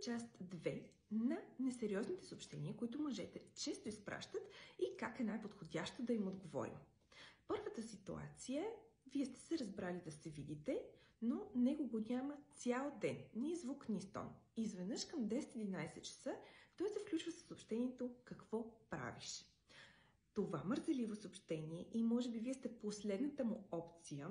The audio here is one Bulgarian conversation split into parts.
част 2 на несериозните съобщения, които мъжете често изпращат и как е най-подходящо да им отговорим. Първата ситуация е: вие сте се разбрали да се видите, но него го няма цял ден. Ни звук, ни стон. Изведнъж към 10-11 часа той се включва с съобщението "Какво правиш?". Това мързеливо съобщение, и може би вие сте последната му опция,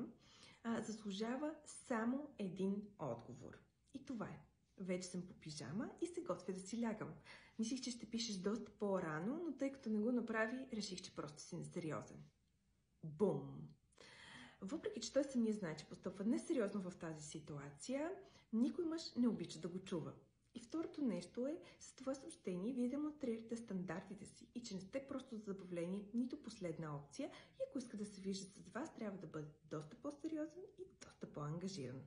заслужава само един отговор. И това е: вече съм по пижама и се готвя да си лягам. Мислих, че ще пишеш доста по-рано, но тъй като не го направи, реших, че просто си несериозен. Бум! Въпреки че той самия знае, че постъпва несериозно в тази ситуация, никой мъж не обича да го чува. И второто нещо е, с това съобщение вие демонстрирате стандартите си и че не сте просто за забавление, нито последна опция, и ако иска да се вижда с вас, трябва да бъде доста по-сериозен и доста по-ангажиран.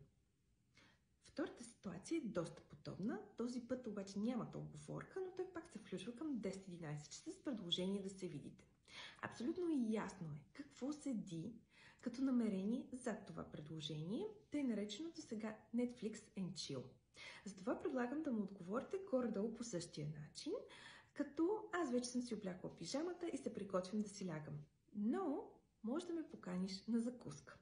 Втората ситуация е доста подобна, този път обаче няма оговорка, но той пак се включва към 10-11 часа с предложение да се видите. Абсолютно ясно е какво седи като намерение зад това предложение, тъй нареченото сега Netflix and Chill. Затова предлагам да му отговорите горе-долу по същия начин, като аз вече съм си облякла пижамата и се приготвям да си лягам. Но може да ме поканиш на закуска.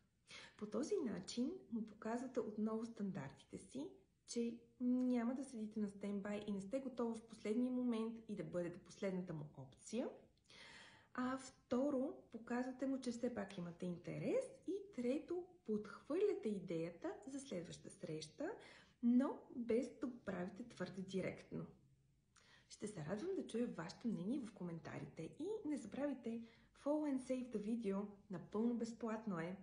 По този начин му показвате отново стандартите си, че няма да седите на стендбай и не сте готова в последния момент и да бъдете последната му опция. А второ, показвате му, че все пак имате интерес. И трето, подхвърляте идеята за следваща среща, но без да го правите твърде директно. Ще се радвам да чуя вашето мнение в коментарите и не забравяйте, follow and save the video, напълно безплатно е.